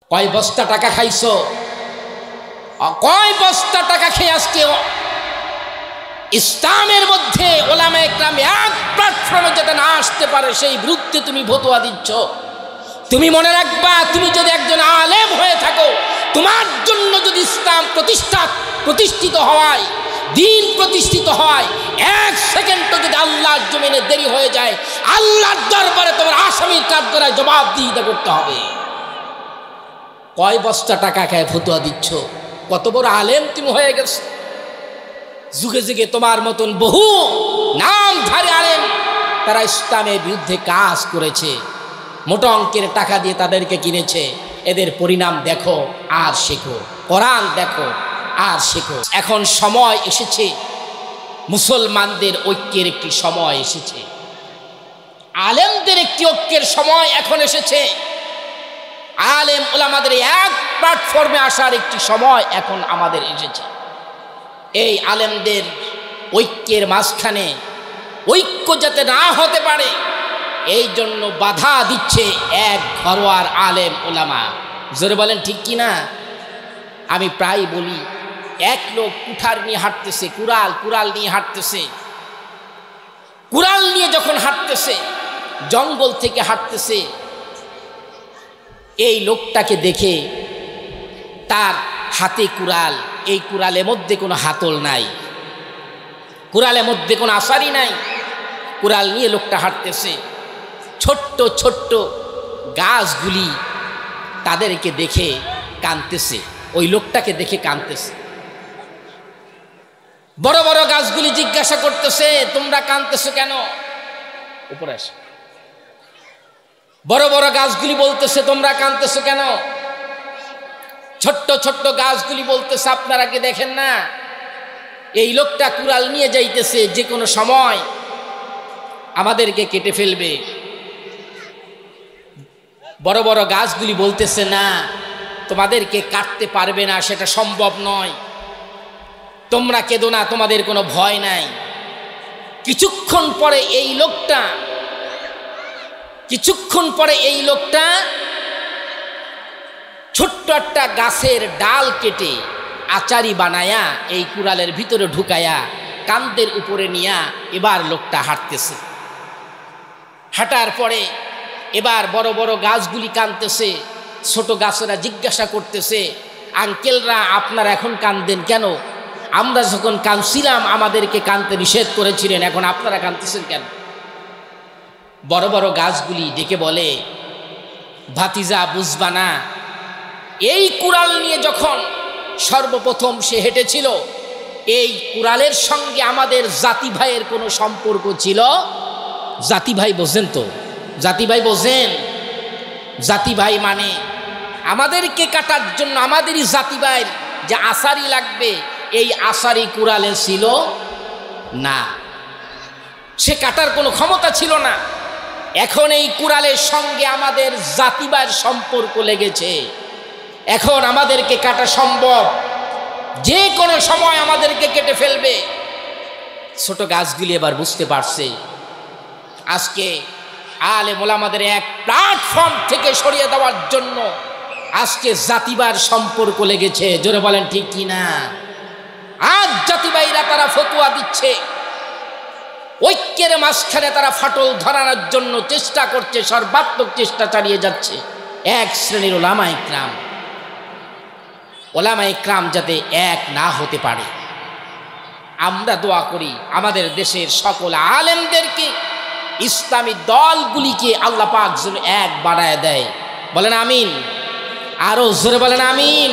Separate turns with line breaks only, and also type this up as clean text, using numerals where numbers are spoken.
কয় বস্তা টাকা খাইছো? কয় বস্তা টাকা খেয়ে আজকে ইসলামের মধ্যে ওলামায়ে কেরাম এক প্ল্যাটফর্মে যাতে না আসতে পারে সেই বিরুদ্ধে তুমি ফতোয়া দিচ্ছ। তুমি মনে রাখবা, তুমি যদি একজন আলেম হয়ে থাকো, তোমার জন্য যদি ইসলাম প্রতিষ্ঠিত হয়, দিন প্রতিষ্ঠিত হয়, এক সেকেন্ডও যদি আল্লাহর জমিনে দেরি হয়ে যায়, আল্লাহর দরবারে তোমার আসামির কাঠগড়ায় জবাবদিহিতা করতে হবে। কয় বস্তা টাকা খায় ফতোয়া দিচ্ছ? কত বড় আলেম তুমি হয়ে গেছো। যুগে যুগে তোমার মতন বহু নামধারী আলেম তারা ইসলামের বিরুদ্ধে কাজ করেছে, মোটা অঙ্কের টাকা দিয়ে তাদেরকে কিনেছে। এদের পরিণাম দেখো আর শেখো, কোরআন দেখো আর শেখো। এখন সময় এসেছে, মুসলমানদের ঐক্যের একটি সময় এসেছে, আলেমদের একটি ঐক্যের সময় এখন এসেছে। আলেম ওলামাদের এক প্ল্যাটফর্মে আসার একটি সময় এখন আমাদের এসেছে। এই আলেমদের ঐক্যের মাঝখানে ঐক্য যাতে না হতে পারে এই জন্য বাধা দিচ্ছে এক ঘরোয়ার আলেম ওলামা। জোরে বলেন ঠিক কি না? আমি প্রায় বলি, এক লোক কুঠার নিয়ে হাঁটতেছে, কুড়াল নিয়ে হাঁটতেছে। কুড়াল নিয়ে যখন হাঁটতেছে, জঙ্গল থেকে হাঁটতেছে, এই লোকটাকে দেখে তার হাতে কুড়াল, এই কুড়ালের মধ্যে কোনো হাতল নাই, কুড়ালের মধ্যে কোনো আসারি নাই। কুড়াল নিয়ে লোকটা হাঁটতেছে, ছোট্ট ছোট্ট গাছগুলি তাদেরকে দেখে কাঁদতেছে, ওই লোকটাকে দেখে কাঁদতেছে। বড় বড় গাছগুলি জিজ্ঞাসা করতেছে, তোমরা কাঁদতেছো কেন? উপরে আসে। বড় বড় গাছগুলি বলতেছে, তোমরা কাঁদতেছো কেন? ছোট্ট ছোট্ট গাছগুলি বলতেছে, আপনারা কি দেখেন না এই লোকটা কুড়াল নিয়ে যাইতেছে, যে কোনো সময় আমাদেরকে কেটে ফেলবে। বড় বড় গাছগুলি বলতেছে, না, তোমাদেরকে কাটতে পারবে না, সেটা সম্ভব নয়, তোমরা কেঁদো না, তোমাদের কোনো ভয় নাই। কিছুক্ষণ পরে এই লোকটা ছোট্ট একটা গাছের ডাল কেটে আচারি বানায়া এই কুড়ালের ভিতরে ঢুকায়া কান্দের উপরে নিয়া এবার লোকটা হাঁটতেছে। হাঁটার পরে এবার বড় বড় গাছগুলি কাঁদতেছে, ছোট গাছেরা জিজ্ঞাসা করতেছে, আঙ্কেলরা আপনারা এখন কাঁদেন কেন? আমরা যখন কাঁদছিলাম আমাদেরকে কাঁদতে নিষেধ করেছিলেন, এখন আপনারা কাঁদতেছেন কেন? বড় বড় গাছগুলি ডেকে বলে, ভাতিজা বুঝবা না, এই কুড়াল নিয়ে যখন সর্বপ্রথম সে হেঁটেছিল, এই কুড়ালের সঙ্গে আমাদের জাতি ভাইয়ের কোনো সম্পর্ক ছিল। জাতি ভাই বোঝেন তো? জাতি ভাই বোঝেন? জাতি ভাই মানে আমাদেরকে কাটার জন্য আমাদেরই জাতি ভাইয়ের যে আসারি লাগবে, এই আসারি কুড়ালে ছিল না, সে কাটার কোনো ক্ষমতা ছিল না। এখন এই কুড়ালের সঙ্গে আমাদের জাতি ভাইয়ের সম্পর্ক লেগেছে, এখন আমাদেরকে কাটা সম্ভব, যে কোনো সময় আমাদেরকে কেটে ফেলবে। ছোট গাছগুলি এবার বুঝতে পারছে আজকে আলেম ওলামাদের এক প্ল্যাটফর্ম থেকে সরিয়ে দেওয়ার জন্য আজকে জাতিবার সম্পর্ক লেগেছে। জোরে বলেন ঠিক কি না? আজ জাতিবাইরা তারা ফতোয়া দিচ্ছে, ঐক্যের মাঝখানে তারা ফাটল ধরানোর জন্য চেষ্টা করছে, সর্বাত্মক চেষ্টা চালিয়ে যাচ্ছে এক শ্রেণীর ওলামায়ে কেরাম যাতে এক না হতে পারে। আমরা দোয়া করি আমাদের দেশের সকল আলেমদেরকে, ইসলামী দলগুলিকে আল্লাহ পাক যেন এক বানায় দেয়। বলেন আমিন, আরো জোরে বলেন আমিন।